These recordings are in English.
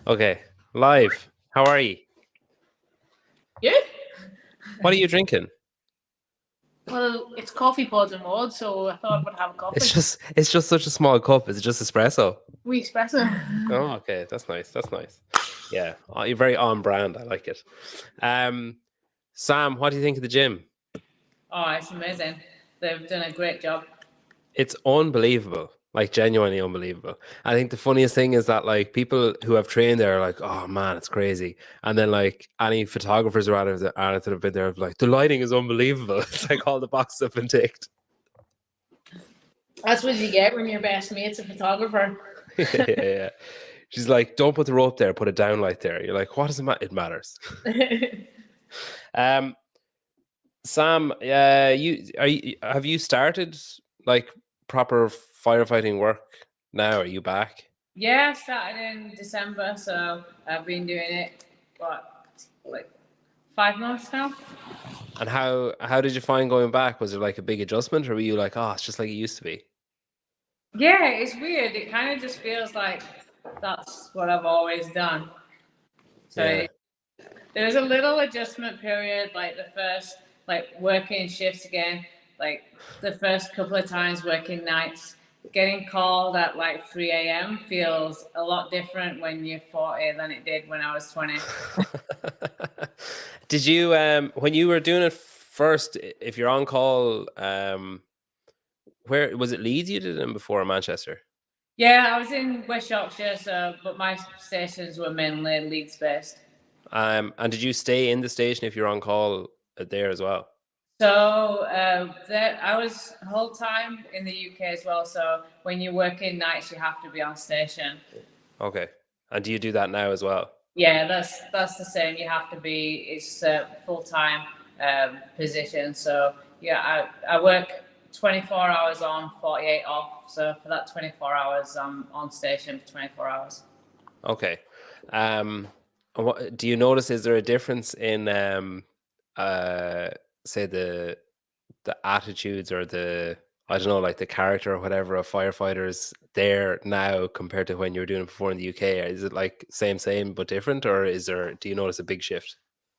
Okay, live. How are you? Yeah. What are you drinking? Well, it's coffee pods and mud, so I thought I would have a It's coffee. just it's just such a small cup. Is it just espresso? We espresso. Oh, okay, that's nice. That's nice. Yeah, you're very on brand. I like it. Um, Sam, what do you think of the gym? Oh, it's amazing. They've done a great job. It's unbelievable, like genuinely unbelievable. I think the funniest thing is that like people who have trained there are like, oh man, it's crazy. And then like any photographers or others that have been there are like, the lighting is unbelievable. It's like all the boxes have been ticked. That's what you get when your best mate's a photographer. Yeah. She's like, don't put the rope there, put a downlight there. You're like, what does it matter? It matters. Um, Sam, have you started like proper firefighting work now? Are you back? Yeah, I started in December, so I've been doing it, what, like 5 months now? And how did you find going back? Was it like a big adjustment, or were you like, oh, it's just like it used to be? Yeah, it's weird. It kind of just feels like that's what I've always done. So Yeah. there was a little adjustment period, like the first, like working shifts again, like the first couple of times working nights. Getting called at like 3 a.m. feels a lot different when you're 40 than it did when I was 20. Did you when you were doing it first, if you're on call, where was it, Leeds you did it in before, or Manchester? Yeah, I was in West Yorkshire, so but my stations were mainly Leeds based. And did you stay in the station if you're on call there as well? So I was whole time in the UK as well. So when you're working nights, you have to be on station. Okay. And do you do that now as well? Yeah, that's the same. You have to be. It's a full time position. So yeah, I work 24 hours on, 48 off. So for that 24 hours, I'm on station for 24 hours. Okay. And what do you notice? Is there a difference in uh say the attitudes or the, I don't know, like the character or whatever of firefighters there now compared to when you were doing it before in the UK? Is it like same but different, or do you notice a big shift?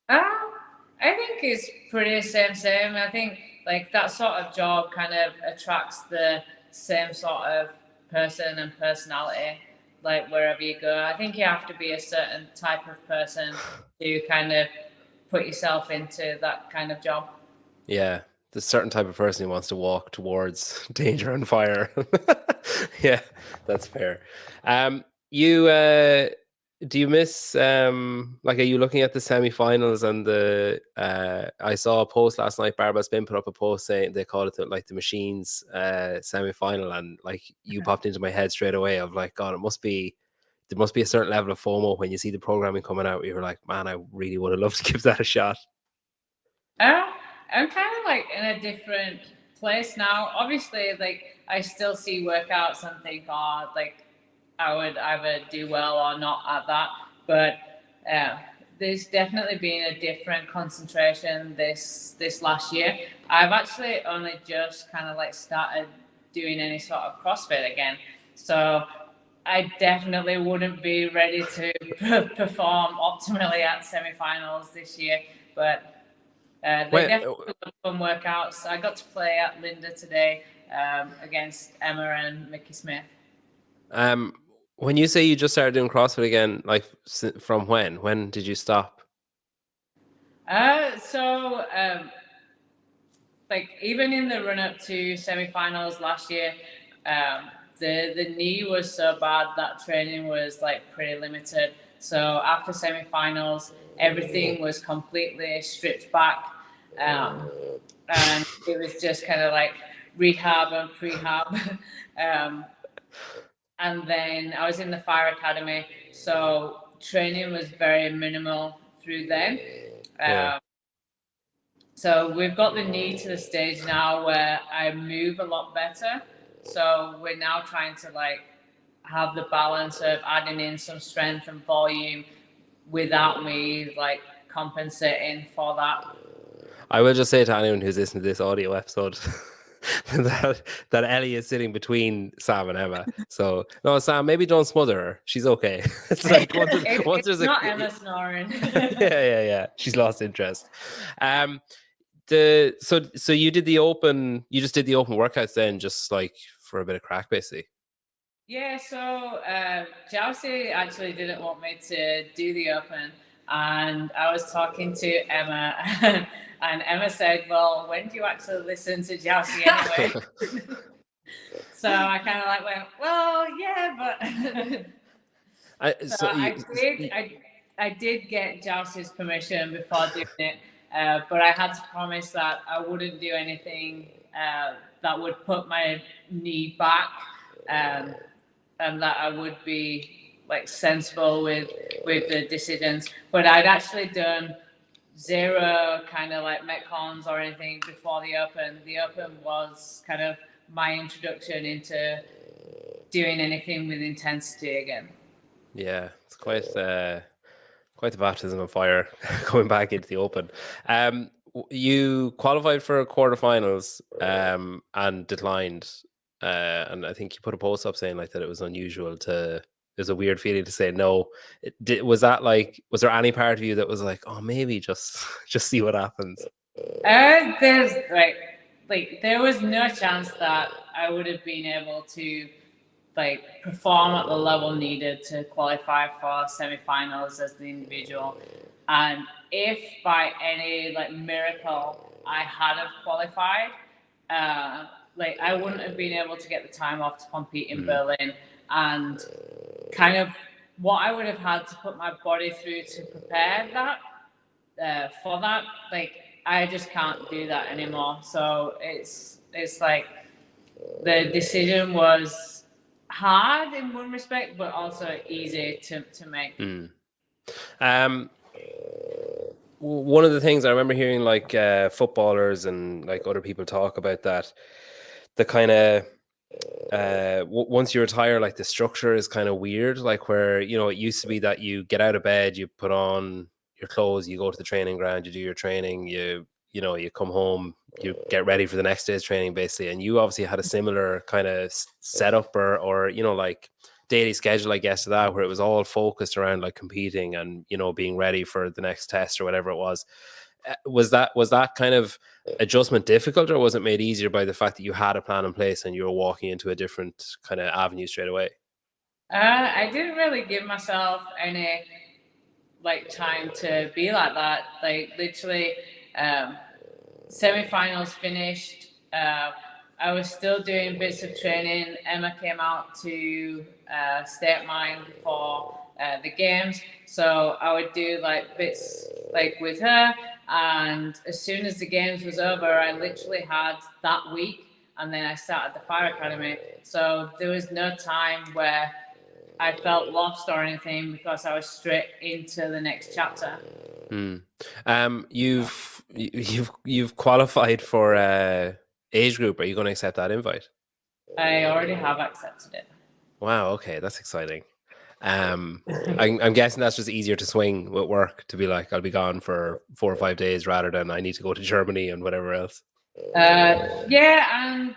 I think it's pretty same. I think like that sort of job kind of attracts the same sort of person and personality, like wherever you go. I think you have to be a certain type of person to kind of put yourself into that kind of job. Yeah, there's a certain type of person who wants to walk towards danger and fire. Yeah, that's fair. You do you miss like, are you looking at the semi-finals and I saw a post last night, Barbara Spin put up a post saying they call it like the machines semi-final, and like you popped into my head straight away of like, God, there must be a certain level of FOMO when you see the programming coming out. You're like, man, I really would have loved to give that a shot. Uh, I'm kind of like in a different place now. Obviously, like I still see workouts and think, oh, like I would either do well or not at that. But uh, there's definitely been a different concentration this last year. I've actually only just kind of like started doing any sort of CrossFit again, so I definitely wouldn't be ready to perform optimally at semifinals this year. But they When definitely were fun workouts. I got to play at Linda today against Emma and Mickey Smith. Um, when you say you just started doing CrossFit again, like from when? When did you stop? Like even in the run up to semifinals last year, um, the knee was so bad that training was like pretty limited. So after semifinals, everything was completely stripped back, um, and it was just kind of like rehab and prehab. um, and then I was in the fire academy, so training was very minimal through then. Yeah. Um, so we've got the knee to the stage now where I move a lot better. So we're now trying to like have the balance of adding in some strength and volume without me like compensating for that. I will just say to anyone who's listening to this audio episode, that Ellie is sitting between Sam and Emma. So no, Sam, maybe don't smother her. She's okay. It's like once there's not Emma snoring. yeah. She's lost interest. So you did the open. You just did the open workouts then, just like for a bit of crack, basically. Yeah, so Chelsea actually didn't want me to do the open, and I was talking to Emma, and Emma said, "Well, when do you actually listen to Chelsea anyway?" So I kind of like went, "Well, yeah, but." I did get Chelsea's permission before doing it, but I had to promise that I wouldn't do anything that would put my knee back. And that I would be like sensible with the decisions. But I'd actually done zero kind of like metcons or anything before the open. The open was kind of my introduction into doing anything with intensity again. Yeah, it's quite the baptism of fire going back into the open. You qualified for quarterfinals and declined. And I think you put a post up saying like that it was unusual to. There's a weird feeling to say no. Was that like? Was there any part of you that was like, oh, maybe just see what happens? There's like there was no chance that I would have been able to like perform at the level needed to qualify for semifinals as the individual. And if by any like miracle I had have qualified, like I wouldn't have been able to get the time off to compete in Berlin, and kind of what I would have had to put my body through to prepare that for that, like I just can't do that anymore. So it's like the decision was hard in one respect, but also easy to make. One of the things I remember hearing like footballers and like other people talk about that, the kind of once you retire, like the structure is kind of weird, like where, you know, it used to be that you get out of bed, you put on your clothes, you go to the training ground, you do your training, you know, you come home, you get ready for the next day's training basically. And you obviously had a similar kind of setup or you know, like daily schedule, I guess, to that, where it was all focused around like competing and, you know, being ready for the next test or whatever it was. Was that kind of adjustment difficult, or was it made easier by the fact that you had a plan in place and you were walking into a different kind of avenue straight away? I didn't really give myself any like time to be like that. Like literally, semifinals finished. I was still doing bits of training. Emma came out to stay at mine for the games, so I would do like bits like with her. And as soon as the games was over, I literally had that week, and then I started the Fire Academy. So there was no time where I felt lost or anything because I was straight into the next chapter. You've qualified for age group. Are you going to accept that invite? I already have accepted it. Wow. Okay, that's exciting. I'm guessing that's just easier to swing with work, to be like, I'll be gone for 4 or 5 days rather than I need to go to Germany and whatever else. Yeah, and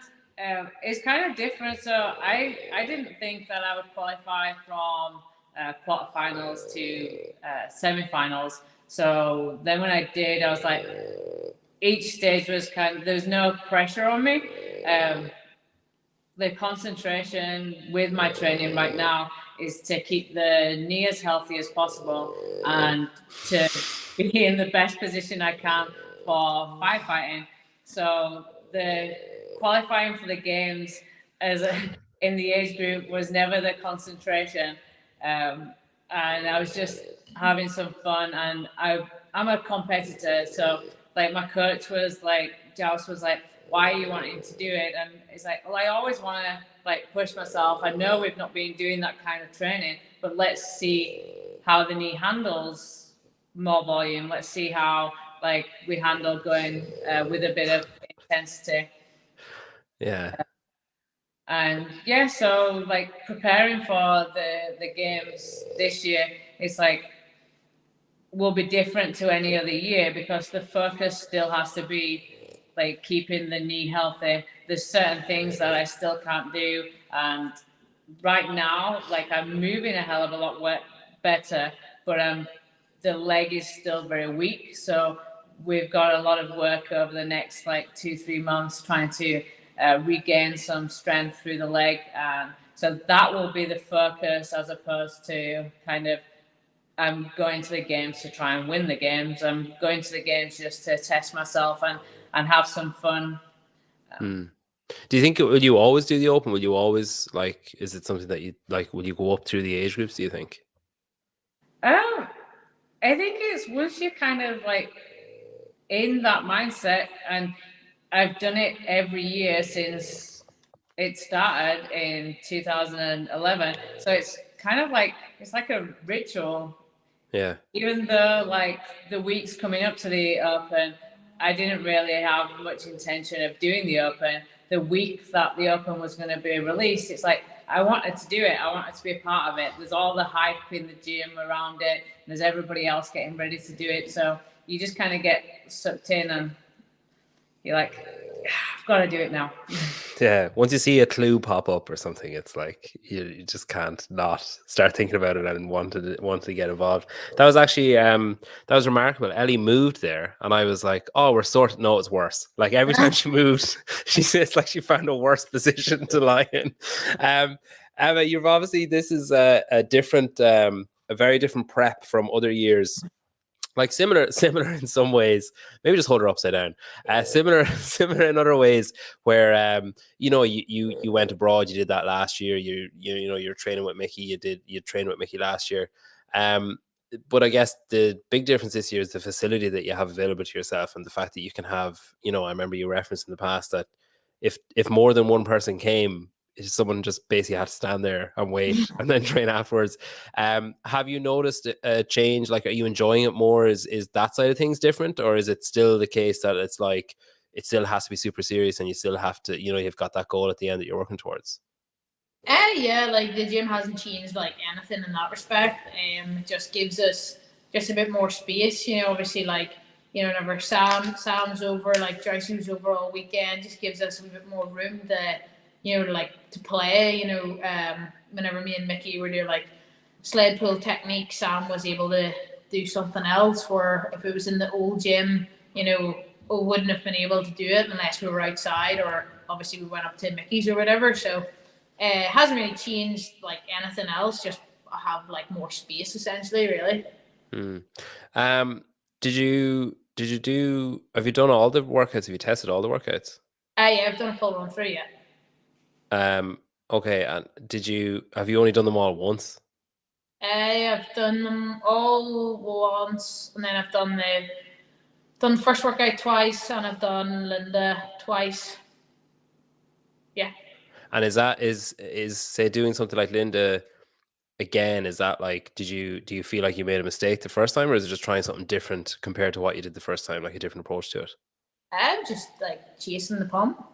it's kind of different. So I didn't think that I would qualify from quarterfinals to semifinals. So then when I did, I was like, each stage was kind of, there's no pressure on me. The concentration with my training right now is to keep the knee as healthy as possible and to be in the best position I can for firefighting. So the qualifying for the games in the age group was never the concentration. And I was just having some fun, and I'm a competitor. So like my coach was like, Joust was like, why are you wanting to do it? And it's like, well, I always want to like push myself. I know we've not been doing that kind of training, but let's see how the knee handles more volume. Let's see how like we handle going with a bit of intensity. Yeah. And yeah, so like preparing for the games this year, it's like will be different to any other year because the focus still has to be like keeping the knee healthy. There's certain things that I still can't do, and right now, like I'm moving a hell of a lot better, but the leg is still very weak. So we've got a lot of work over the next like 2-3 months trying to regain some strength through the leg, and so that will be the focus as opposed to kind of I'm going to the games to try and win the games. I'm going to the games just to test myself and have some fun. Do you think will you always do the Open? Will you always like? Is it something that you like? Will you go up through the age groups? Do you think? I think it's once you're kind of like in that mindset, and I've done it every year since it started in 2011. So it's kind of like it's like a ritual. Yeah. Even though like the weeks coming up to the Open, I didn't really have much intention of doing the Open. The week that the Open was going to be released, it's like I wanted to do it. I wanted to be a part of it. There's all the hype in the gym around it. And there's everybody else getting ready to do it. So you just kind of get sucked in and you're like, I've got to do it now. Yeah. Once you see a clue pop up or something, it's like you just can't not start thinking about it and want to get involved. That was actually that was remarkable. Ellie moved there, and I was like, "Oh, we're sorted." No, it's worse. Like every time she moved, it's like she found a worse position to lie in. Emma, you've obviously this is a different, a very different prep from other years. Like similar in some ways. Maybe just hold her upside down. Similar in other ways where you went abroad. You did that last year. You're training with Mickey. You trained with Mickey last year. But I guess the big difference this year is the facility that you have available to yourself and the fact that you can have. I remember you referenced in the past that if more than one person came, someone just basically had to stand there and wait and then train afterwards. Have you noticed a change? Like, are you enjoying it more? Is that side of things different, or is it still the case that it's like it still has to be super serious and you still have to, you've got that goal at the end that you're working towards? Yeah, like the gym hasn't changed like anything in that respect. It just gives us just a bit more space. Obviously, like whenever Sam's over, like Joyce was over all weekend, just gives us a bit more room to like to play. Whenever me and Mickey were doing like sled pull technique, Sam was able to do something else. Where if it was in the old gym, we wouldn't have been able to do it unless we were outside, or obviously we went up to Mickey's or whatever. So it hasn't really changed like anything else. Just have like more space essentially, really. Did you do? Have you done all the workouts? Have you tested all the workouts? Yeah, I've done a full run through yet. Okay, and have you only done them all once? I've done them all once, and then I've done the first workout twice, and I've done Linda twice. Yeah. And is say doing something like Linda again, is that like, do you feel like you made a mistake the first time, or is it just trying something different compared to what you did the first time, like a different approach to it? I'm just like chasing the pump.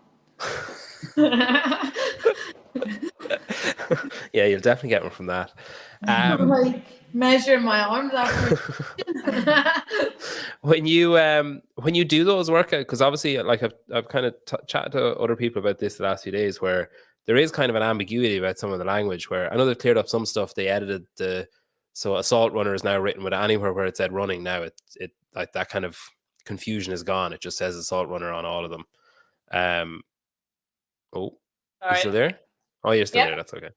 Yeah, you'll definitely get one from that. Like measuring my arms after. When you do those workouts, because obviously, like I've kind of chatted to other people about this the last few days, where there is kind of an ambiguity about some of the language. Where I know they've cleared up some stuff. They edited so assault runner is now written with anywhere where it said running. Now it like that kind of confusion is gone. It just says assault runner on all of them. Oh, you still there? Oh, you're still there. That's okay.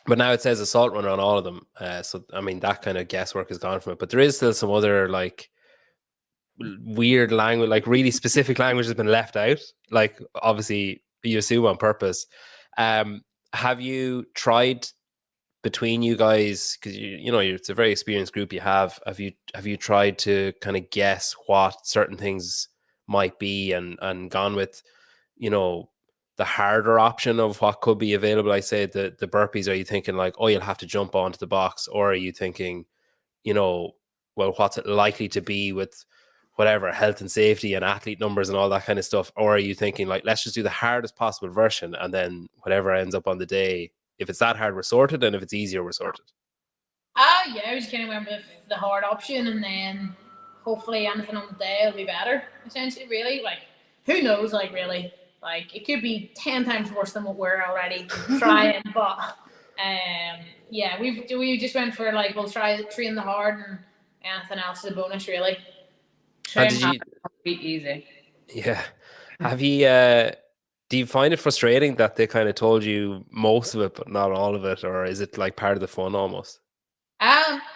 But now it says assault runner on all of them. So I mean that kind of guesswork is gone from it. But there is still some other like weird language, like really specific language has been left out. Like obviously you assume on purpose. Have you tried between you guys, because it's a very experienced group you have you tried to kind of guess what certain things might be and gone with the harder option of what could be available? I say the burpees, are you thinking like, oh, you'll have to jump onto the box, or are you thinking well, what's it likely to be with whatever health and safety and athlete numbers and all that kind of stuff? Or are you thinking like, let's just do the hardest possible version, and then whatever ends up on the day, if it's that hard, we're sorted, and if it's easier, we're sorted? Yeah, I was kind of went with the hard option, and then hopefully anything on the day will be better. Essentially, really, like who knows? Like really, like it could be 10 times worse than what we're already trying. But yeah, we just went for like we'll train the hard and anything else is a bonus, really. Train did hard, you? be easy. Yeah. Have you? Do you find it frustrating that they kind of told you most of it, but not all of it, or is it like part of the fun almost?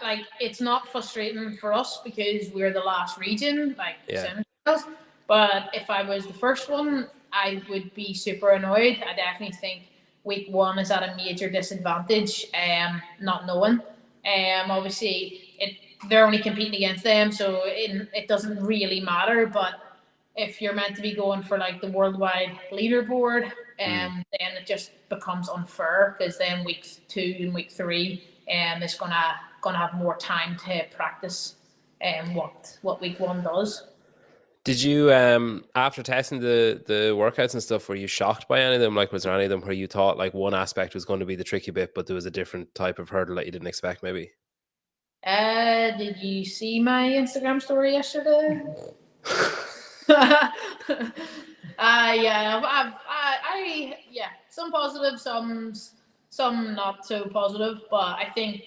Like it's not frustrating for us because we're the last region, like Yeah. semifinals. But if I was the first one, I would be super annoyed. I definitely think week one is at a major disadvantage. Not knowing. Obviously they're only competing against them, so it doesn't really matter. But if you're meant to be going for like the worldwide leaderboard, then it just becomes unfair because then week 2 and week 3 is gonna have more time to practice what week 1 does. Did you after testing the workouts and stuff, were you shocked by any of them? Like, was there any of them where you thought like one aspect was going to be the tricky bit, but there was a different type of hurdle that you didn't expect, maybe? Did you see my Instagram story yesterday? Yeah, yeah, some positive, some not so positive, but I think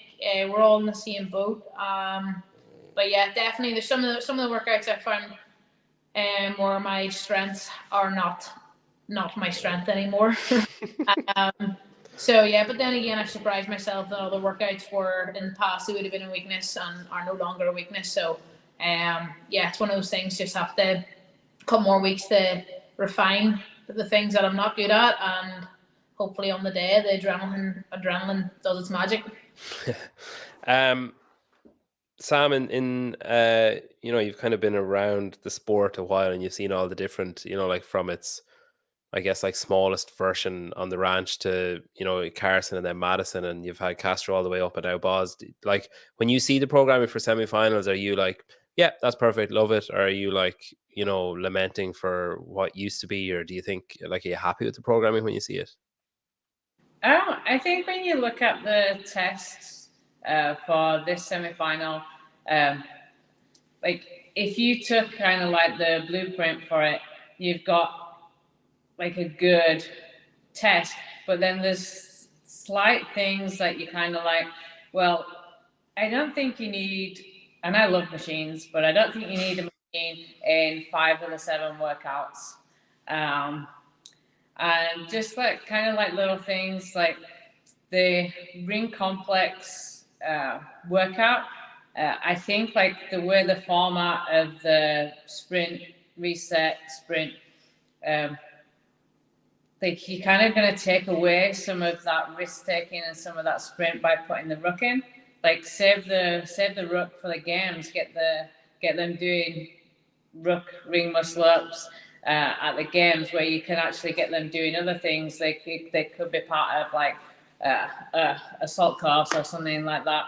we're all in the same boat. But yeah, definitely, there's some of the workouts I found where my strengths are not my strength anymore. So yeah, but then again, I surprised myself that all the workouts were in the past it would have been a weakness and are no longer a weakness. So yeah, it's one of those things. Just have to couple more weeks to refine the things that I'm not good at, and hopefully on the day the adrenaline does its magic. Sam, in you've kind of been around the sport a while, and you've seen all the different, like from its, I guess, like smallest version on the ranch to Carson and then Madison, and you've had Castro all the way up and now Boz. Like when you see the programming for semifinals, are you like, yeah, that's perfect, love it, or are you like lamenting for what used to be, or do you think like are you happy with the programming when you see it? I think when you look at the tests for this semi-final, like if you took kind of like the blueprint for it, you've got like a good test, but then there's slight things that you kind of like, well, I don't think you need, and I love machines, but I don't think you need a machine in 5 of the 7 workouts. And just like kind of like little things like the ring complex workout. I think like the way the format of the sprint, reset, sprint, like you're kind of going to take away some of that risk taking and some of that sprint by putting the ruck in. Like save the ruck for the games. Get them doing ruck ring muscle ups at the games where you can actually get them doing other things. Like they could be part of like assault course or something like that.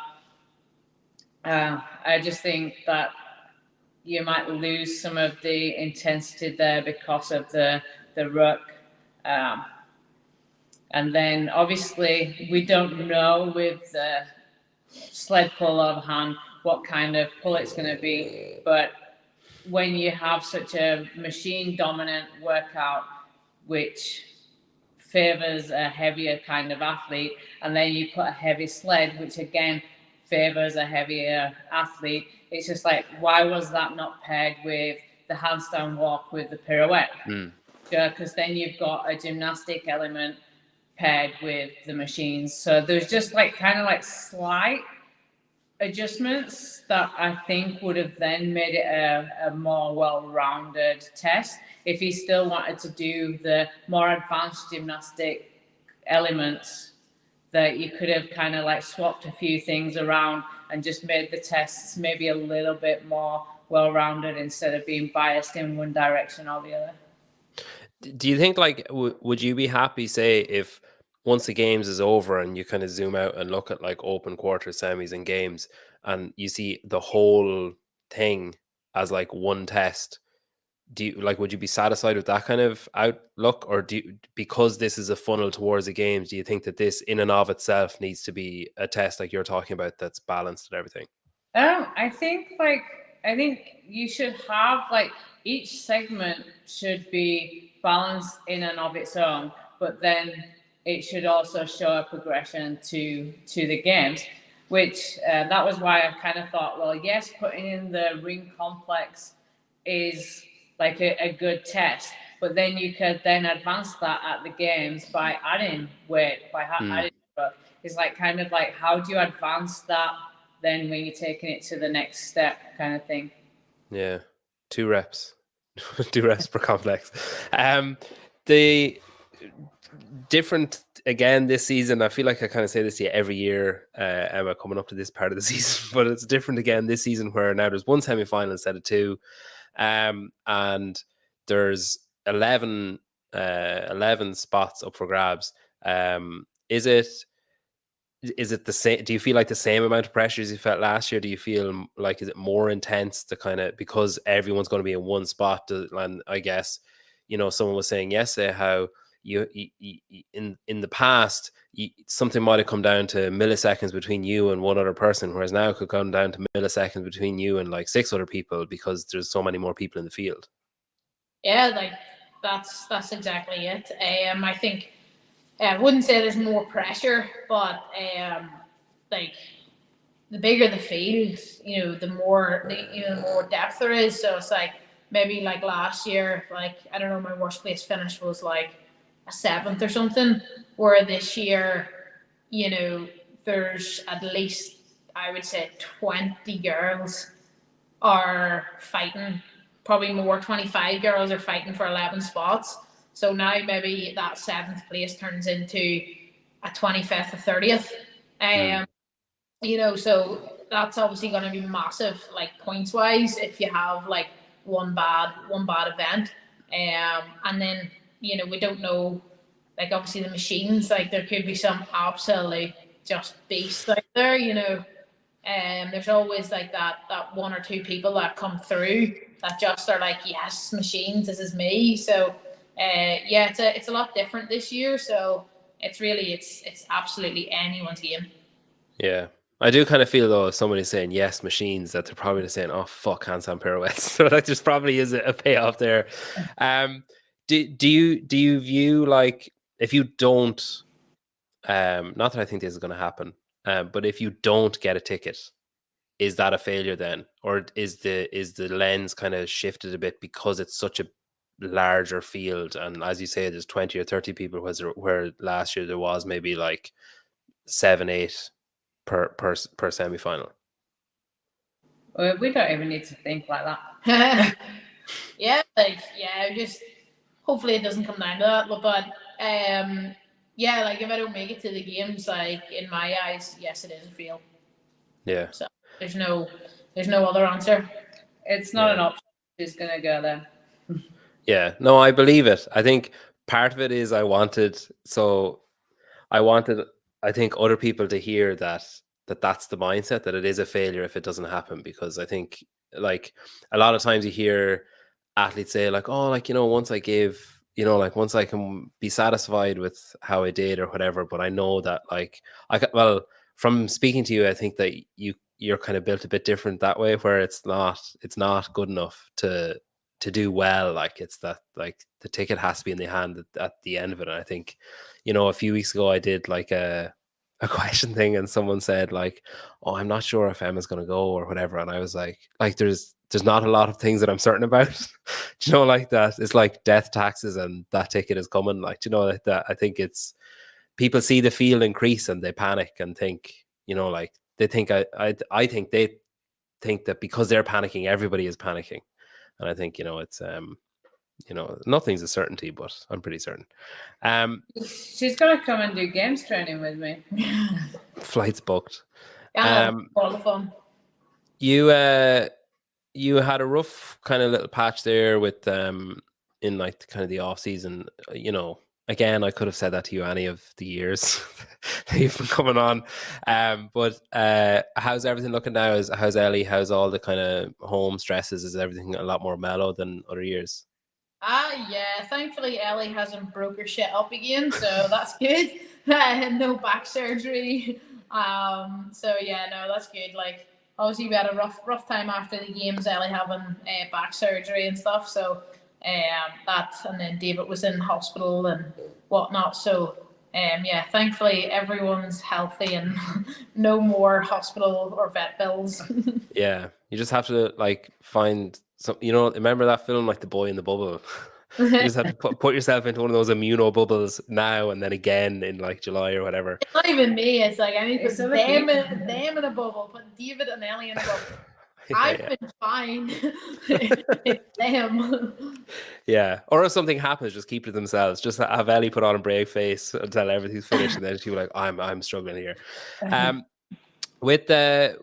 I just think that you might lose some of the intensity there because of the ruck. And then obviously we don't know with the sled pull overhand what kind of pull it's going to be, but when you have such a machine dominant workout which favors a heavier kind of athlete, and then you put a heavy sled which again favors a heavier athlete, it's just like, why was that not paired with the handstand walk with the pirouette? Because then you've got a gymnastic element paired with the machines. So there's just like kind of like slight adjustments that I think would have then made it a more well-rounded test. If he still wanted to do the more advanced gymnastic elements, that you could have kind of like swapped a few things around and just made the tests maybe a little bit more well-rounded instead of being biased in one direction or the other. Do you think like would you be happy, say, if once the games is over and you kind of zoom out and look at like open quarter, semis, and games, and you see the whole thing as like one test? Do you like, would you be satisfied with that kind of outlook, or because this is a funnel towards the games, do you think that this in and of itself needs to be a test like you're talking about that's balanced and everything? I think like I think you should have like each segment should be balanced in and of its own, but then it should also show a progression to the games. Which that was why I kind of thought, well, yes, putting in the ring complex is like a good test, but then you could then advance that at the games by adding weight, by adding. It's like kind of like how do you advance that then when you're taking it to the next step, kind of thing. Yeah, 2 reps, 2 reps per complex. The different again this season. I feel like I kind of say this to you every year, Emma, coming up to this part of the season, but it's different again this season where now there's 1 semi-final instead of 2, and there's 11 spots up for grabs. Is it the same? Do you feel like the same amount of pressure as you felt last year? Do you feel like is it more intense to kind of because everyone's going to be in one spot? And I guess someone was saying yesterday how you in the past something might have come down to milliseconds between you and one other person, whereas now it could come down to milliseconds between you and like 6 other people because there's so many more people in the field. Yeah, like that's exactly it. I think. I wouldn't say there's more pressure, but like the bigger the field, the more more depth there is. So it's like maybe like last year, like I don't know, my worst place finish was like a 7th or something. Where this year, there's at least I would say 20 girls are fighting. Probably more 25 girls are fighting for 11 spots. So now maybe that 7th place turns into a 25th or 30th. So that's obviously going to be massive, like points wise, if you have like one bad event. And then, we don't know, like obviously the machines, like there could be some absolute just beasts out there, there's always like that 1 or 2 people that come through that just are like, yes, machines, this is me. So it's a lot different this year. So it's absolutely anyone's game. Yeah. I do kind of feel though if somebody's saying yes, machines, that they're probably saying, oh fuck, handstand pirouettes. So like there's probably is a payoff there. Do you view like if you don't not that I think this is gonna happen, but if you don't get a ticket, is that a failure then? Or is the lens kind of shifted a bit because it's such a larger field, and as you say, there's 20 or 30 people, where last year there was maybe like 7, 8 per semi-final. We don't even need to think like that. Just hopefully it doesn't come down to that. But like if I don't make it to the games, like in my eyes, yes, it is a fail. Yeah. So there's no other answer. It's not an option. She's gonna go there. Yeah, no, I believe it. I think part of it is I think other people to hear that's the mindset, that it is a failure if it doesn't happen, because I think like a lot of times you hear athletes say like, oh, like, once I give, like once I can be satisfied with how I did or whatever, but I know that like from speaking to you, I think that you're kind of built a bit different that way, where it's not good enough to do well. Like it's that like the ticket has to be in the hand at the end of it. And I think, a few weeks ago I did like a question thing, and someone said like, oh, I'm not sure if Emma's going to go or whatever. And I was like there's not a lot of things that I'm certain about. Like that. It's like death, taxes, and that ticket is coming. Like, like that. I think it's people see the field increase and they panic and think, like they think I think they think that because they're panicking, everybody is panicking. And I think, it's nothing's a certainty, but I'm pretty certain. She's gonna come and do games training with me. Flights booked. All the fun. You had a rough kind of little patch there with in like kind of the off season. Again, I could have said that to you any of the years that you've been coming on. But how's everything looking now? How's Ellie? How's all the kind of home stresses? Is everything a lot more mellow than other years? Yeah. Thankfully, Ellie hasn't broke her shit up again, so that's good. No back surgery. So yeah, no, that's good. Like obviously we had a rough time after the games, Ellie having back surgery and stuff. So that, and then David was in hospital and whatnot. So yeah, thankfully everyone's healthy and no more hospital or vet bills. Yeah, you just have to like find some. Remember that film, like The Boy in the Bubble? You just have to put yourself into one of those immuno bubbles now and then again in like July or whatever. It's not even me. It's like I need to It's put other them people. in a bubble, put David and Ellie in a bubble. Yeah, I've been fine. It's them. yeah. Or if something happens, just keep it to themselves. Just have Ellie put on a brave face until everything's finished, and then she'll be like, I'm struggling here. With the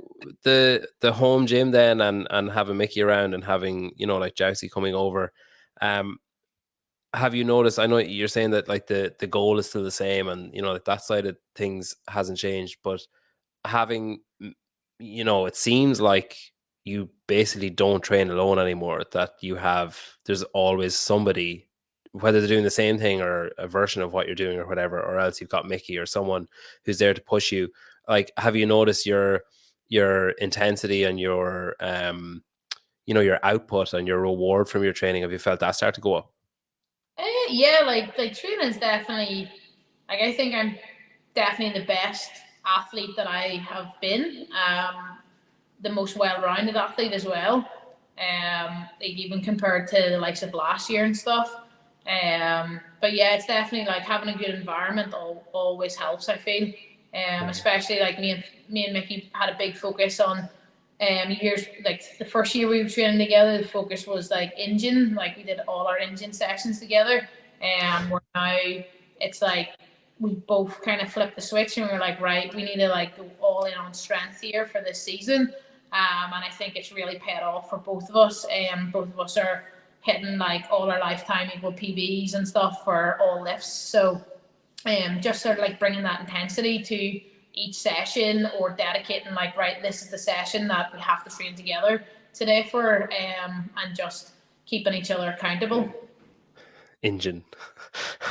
home gym then, and having Mickey around and having like Jousey coming over, have you noticed? I know you're saying that like the goal is still the same, and like that side of things hasn't changed, but having it seems like you basically don't train alone anymore, that there's always somebody, whether they're doing the same thing or a version of what you're doing or whatever, or else you've got Mickey or someone who's there to push you. Like, have you noticed your intensity and your your output and your reward from your training? Have you felt that start to go up? Yeah, like training is definitely, like, I think I'm definitely the best athlete that I have been. The most well-rounded athlete as well. Like even compared to the likes of last year and stuff. But yeah, it's definitely like having a good environment always helps, I feel. Especially like me and Mickey had a big focus on years, like the first year we were training together, the focus was like engine, like we did all our engine sessions together. Where now it's like we both kind of flipped the switch and we were like, right, we need to like go all in on strength here for this season. And I think it's really paid off for both of us. Both of us are hitting like all our lifetime equal PBs and stuff for all lifts. So just sort of like bringing that intensity to each session, or dedicating like, right, this is the session that we have to train together today for, and just keeping each other accountable. Engine.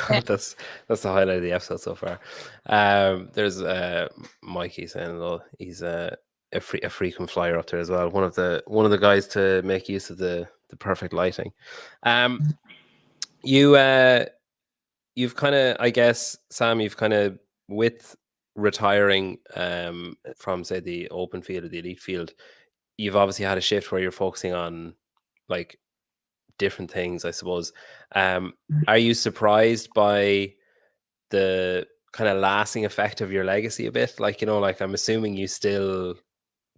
That's the highlight of the episode so far. There's Mikey saying, well, he's a frequent flyer up there as well. One of the guys to make use of the perfect lighting. You've kind of, I guess, Sam, you've kind of, with retiring from say the open field or the elite field, you've obviously had a shift where you're focusing on like different things, I suppose. Are you surprised by the kind of lasting effect of your legacy a bit? Like, like I'm assuming you still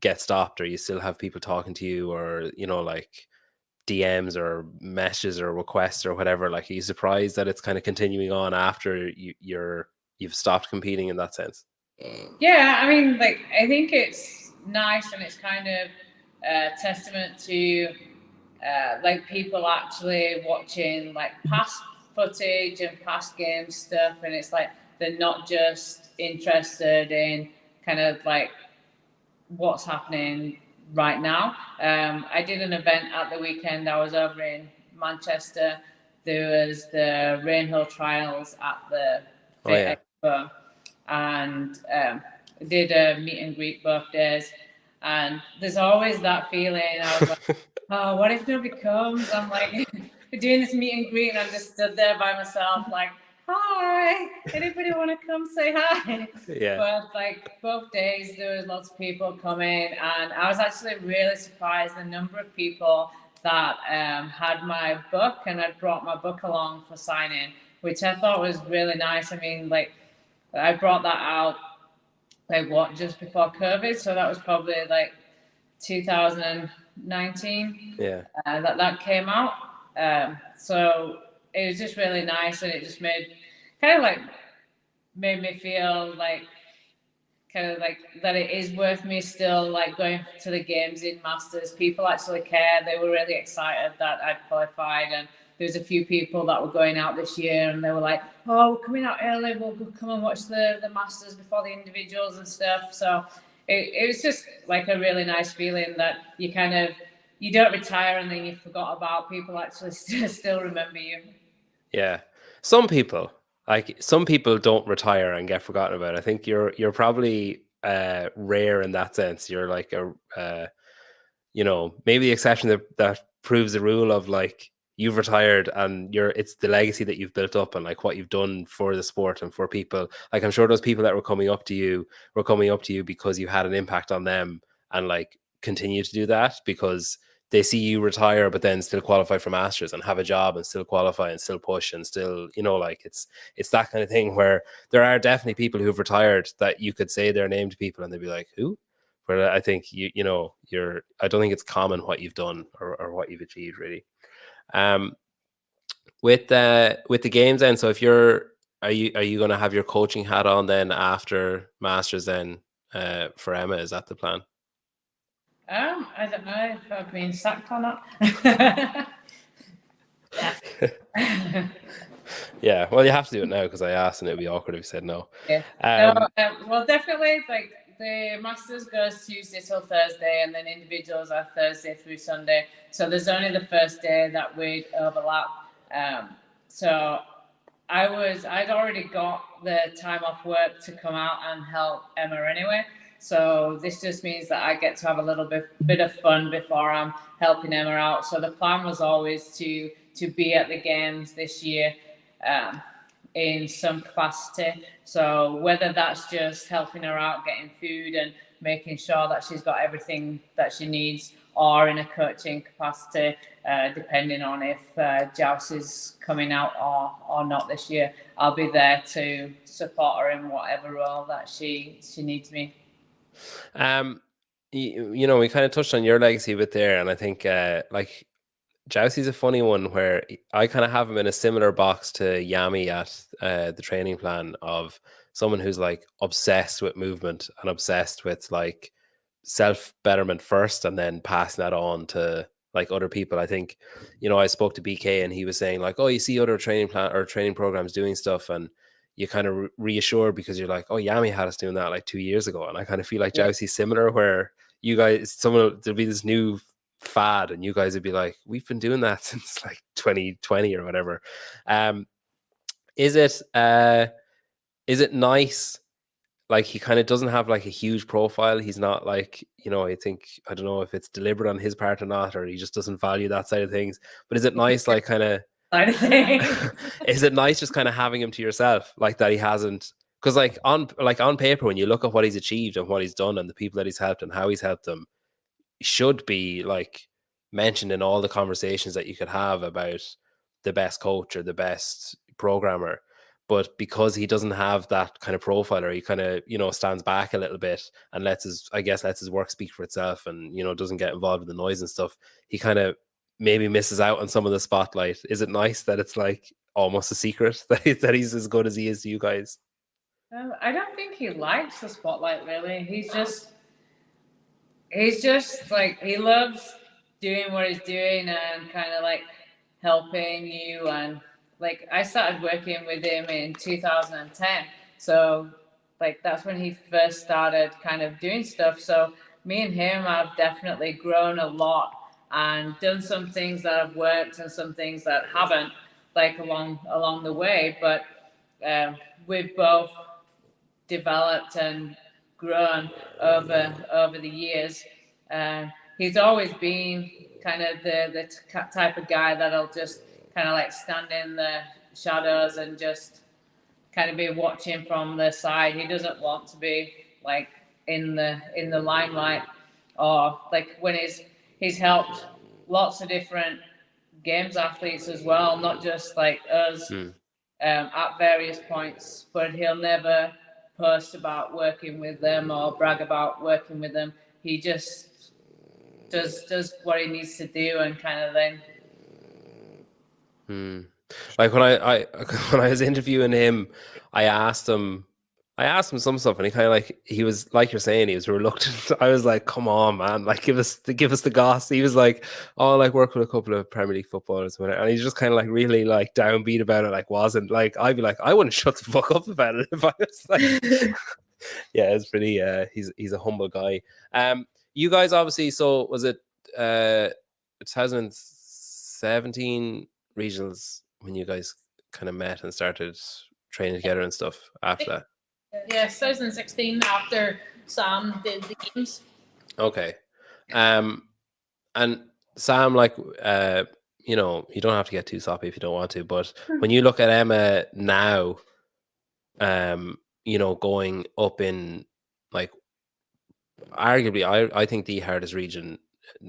get stopped, or you still have people talking to you, or like DMs or messages or requests or whatever. Like, are you surprised that it's kind of continuing on after you've stopped competing in that sense? Yeah, I mean, like, I think it's nice, and it's kind of a testament to like people actually watching like past footage and past game stuff, and it's like they're not just interested in kind of like what's happening right now. I did an event at the weekend. I was over in Manchester. There was the Rainhill Trials at the Fit Expo, and did a meet and greet both days. And there's always that feeling. I was like, oh, what if nobody comes? I'm like doing this meet and greet, and I just stood there by myself, like, hi, anybody want to come say hi? Yeah. But like both days, there was lots of people coming, and I was actually really surprised the number of people that had my book and had brought my book along for signing, which I thought was really nice. I mean, like, I brought that out like just before COVID, so that was probably like 2019. Yeah. That came out. So it was just really nice, and it just made me feel like kind of like that it is worth me still like going to the games in Masters. People actually care. They were really excited that I'd qualified, and there was a few people that were going out this year, and they were like, oh, we're coming out early, we'll come and watch the Masters before the individuals and stuff. So it was just like a really nice feeling that you don't retire and then you forgot about. People actually still remember you. Yeah. Some people don't retire and get forgotten about. I think you're probably rare in that sense. You're like maybe the exception that proves the rule of like you've retired and it's the legacy that you've built up and like what you've done for the sport and for people. Like I'm sure those people that were coming up to you because you had an impact on them and like continue to do that because they see you retire but then still qualify for masters and have a job and still qualify and still push and still like it's that kind of thing where there are definitely people who've retired that you could say their name to people and they'd be like, who? But I think I don't think it's common what you've done or what you've achieved really. With the games then, so if are you going to have your coaching hat on then after masters then for Emma? Is that the plan? I don't know if I've been sacked or not. Yeah, well, you have to do it now because I asked and it would be awkward if you said no. Yeah. Well, definitely, like the Masters goes Tuesday till Thursday, and then individuals are Thursday through Sunday. So there's only the first day that we'd overlap. So I'd already got the time off work to come out and help Emma anyway. So this just means that I get to have a little bit of fun before I'm helping Emma out. So the plan was always to be at the games this year in some capacity. So whether that's just helping her out, getting food and making sure that she's got everything that she needs, or in a coaching capacity, depending on if Joust is coming out or not this year, I'll be there to support her in whatever role that she needs me. We kind of touched on your legacy a bit there, and I think like Jousty's a funny one where I kind of have him in a similar box to Yami at the training plan of someone who's like obsessed with movement and obsessed with like self betterment first and then passing that on to like other people. I think, I spoke to BK and he was saying like, oh, you see other training plan or training programs doing stuff and you kind of reassured because you're like, oh, Yami had us doing that like 2 years ago. And I kind of feel like Jousty's similar where you guys, there'll be this new fad and you guys would be like, we've been doing that since like 2020 or whatever. Is it nice? Like he kind of doesn't have like a huge profile. He's not like, I think, I don't know if it's deliberate on his part or not, or he just doesn't value that side of things. But is it nice, like kind of, is it nice just kind of having him to yourself, like that he hasn't, because like on paper, when you look at what he's achieved and what he's done and the people that he's helped and how he's helped them, should be like mentioned in all the conversations that you could have about the best coach or the best programmer. But because he doesn't have that kind of profile, or he kind of, stands back a little bit and lets his work speak for itself and, doesn't get involved in the noise and stuff, he kind of maybe misses out on some of the spotlight. Is it nice that it's like almost a secret that he's as good as he is to you guys? I don't think he likes the spotlight, really. He's just like, he loves doing what he's doing and kind of like helping you. And like, I started working with him in 2010. So like, that's when he first started kind of doing stuff. So me and him have definitely grown a lot and done some things that have worked and some things that haven't, like along the way. But we've both developed and grown over the years. He's always been kind of the type of guy that'll just kind of like stand in the shadows and just kind of be watching from the side. He doesn't want to be like in the limelight, or like when he's helped lots of different games athletes as well, not just like us at various points, but he'll never post about working with them or brag about working with them. He just does what he needs to do and kind of then. Like when I was interviewing him, I asked him some stuff, and he was like you're saying, he was reluctant. I was like, come on, man, like give us the goss. He was like, oh, like work with a couple of Premier League footballers, and he's just kind of like really like downbeat about it. Like wasn't like, I'd be like, I wouldn't shut the fuck up about it if I was like, yeah, it's pretty. He's a humble guy. You guys obviously. So was it 2017 regionals when you guys kind of met and started training together and stuff after that? Yeah, 2016 after Sam did the games. Okay. And Sam, like, you know, you don't have to get too soppy if you don't want to, but when you look at Emma now, you know, going up in, like, arguably, I think the hardest region,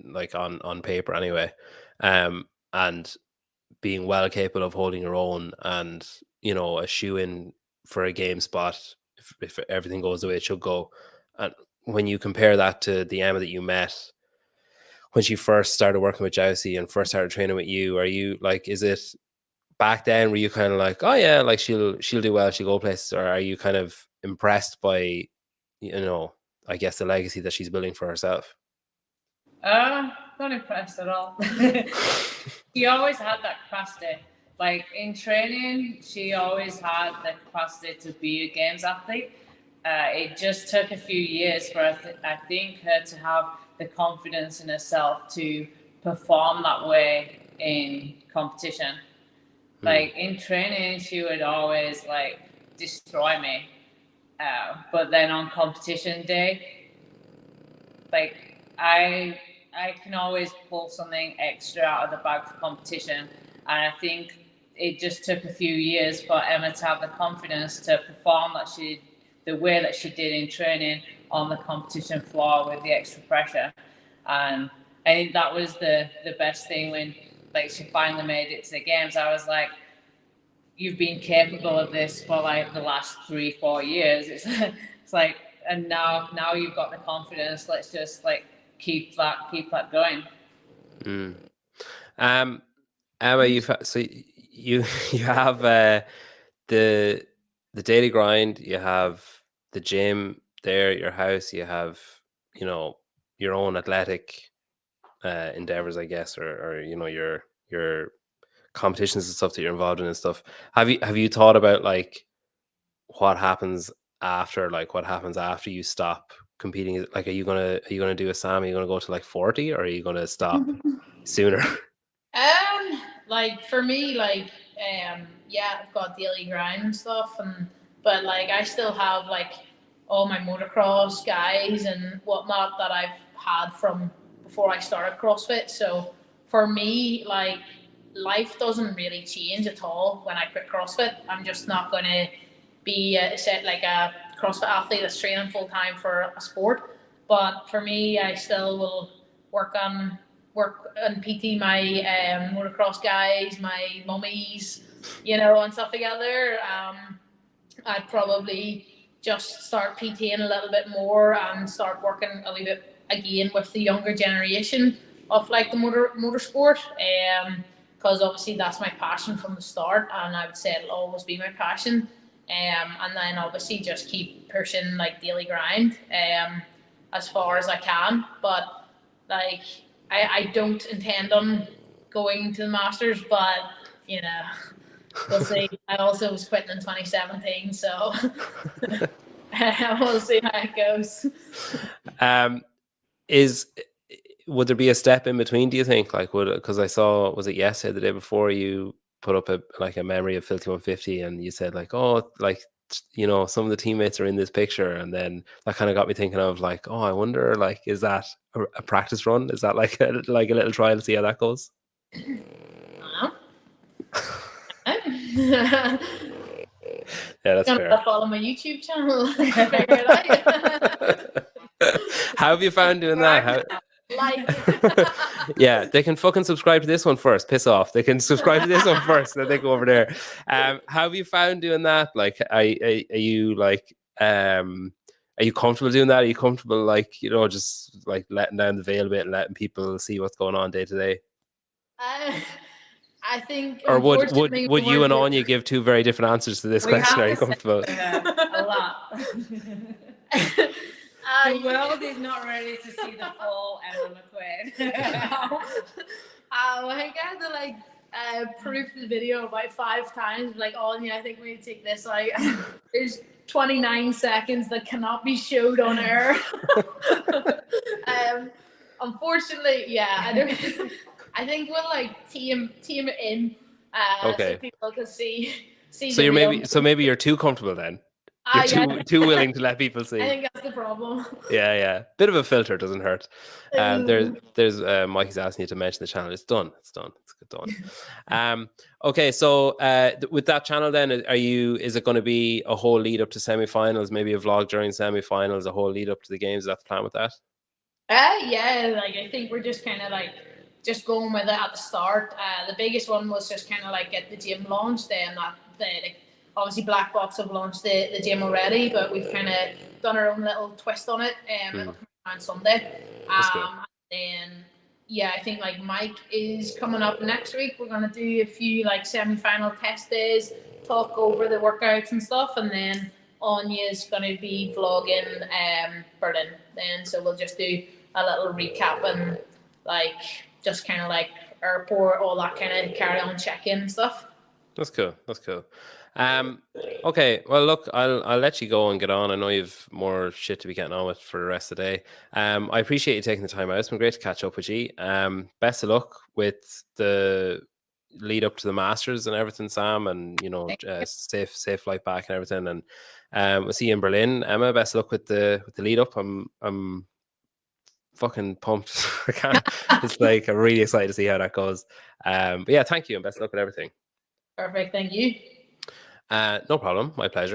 like on paper anyway, and being well capable of holding your own, and you know, a shoe in for a game spot if everything goes the way it should go. And when you compare that to the Emma that you met when she first started working with Jousey and first started training with you, are you like, is it back then were you kind of like, oh yeah, like she'll do well, she'll go places, or are you kind of impressed by, you know, I guess the legacy that she's building for herself? Not impressed at all. She always had that capacity. Like in training, she always had the capacity to be a games athlete. It just took a few years for I think her to have the confidence in herself to perform that way in competition. Like in training, she would always like destroy me. But then on competition day, like I can always pull something extra out of the bag for competition, and I think it just took a few years for Emma to have the confidence to perform the way that she did in training on the competition floor with the extra pressure, and I think that was the best thing when like she finally made it to the games. I was like, you've been capable of this for like the last 3-4 years. It's like, and now you've got the confidence. Let's just like keep that going. Emma, you have the daily grind, you have the gym there, your house, you have, you know, your own athletic endeavors, I guess, or you know, your competitions and stuff that you're involved in and stuff. Have you thought about like what happens after, like what happens after you stop competing? Like, are you gonna do a Sam? Are you gonna go to like 40, or are you gonna stop sooner? Like for me, like yeah, I've got daily grind and stuff, but like I still have like all my motocross guys and whatnot that I've had from before I started CrossFit. So for me, like life doesn't really change at all when I quit CrossFit. I'm just not gonna be set like a CrossFit athlete that's training full time for a sport. But for me, I still will work on PT my motocross guys, my mummies, you know, and stuff together. I'd probably just start PTing a little bit more and start working a little bit again with the younger generation of like the motorsport. Because obviously that's my passion from the start, and I would say it'll always be my passion. And then obviously just keep pushing like daily grind as far as I can. But like I don't intend on going to the Masters, but you know, we'll see. I also was quitting in 2017, so we'll see how it goes. Would there be a step in between, do you think? Like, because I saw, was it yesterday, the day before, you put up a memory of Filthy 150, and you said like, oh, like, you know, some of the teammates are in this picture, and then that kind of got me thinking of like, oh, I wonder, like, is that a practice run? Is that like a little trial to see how that goes? Yeah, that's fair. Follow my YouTube channel. Figure it out. How have you found doing that? Yeah, they can fucking subscribe to this one first. Piss off. They can subscribe to this one first, then they go over there. How have you found doing that? Like, are you like, are you comfortable doing that? Are you comfortable, like, you know, just like letting down the veil a bit and letting people see what's going on day to day? I think, or would you and Anya give two very different answers to this question? Are you comfortable? A lot. The world is not ready to see the full Emma McQuaid. I had to like proof the video about 5 times. Like, Anya, I think we need to take this out. There's 29 seconds that cannot be showed on air. Unfortunately, yeah, I think we'll like team it in, okay, so people can see. So maybe you're too comfortable then. You're too willing to let people see. I think that's the problem. Yeah. Bit of a filter doesn't hurt. There's Mikey's asking you to mention the channel. It's done. It's done. Okay, so with that channel, then is it going to be a whole lead up to semi-finals? Maybe a vlog during semi-finals, a whole lead up to the games. Is that the plan with that? Yeah, like I think we're just kind of like just going with it at the start. The biggest one was just kind of like get the gym launched, and like obviously Black Box have launched the gym already, but we've kind of done our own little twist on it. It'll come on Sunday. And I think like Mike is coming up next week. We're gonna do a few like semi-final test days, talk over the workouts and stuff, and then Anya's gonna be vlogging Berlin. Then so we'll just do a little recap and like just kind of like airport, all that kind of carry on check-in and stuff. That's cool. Okay, well look, I'll let you go and get on. I know you've more shit to be getting on with for the rest of the day. I appreciate you taking the time out. It's been great to catch up with you. Best of luck with the lead up to the Masters and everything, Sam, and safe flight back and everything. And we'll see you in Berlin. Emma, best of luck with the lead up. I'm fucking pumped. It's like I'm really excited to see how that goes. But yeah, thank you and best of luck with everything. Perfect, thank you. No problem, my pleasure.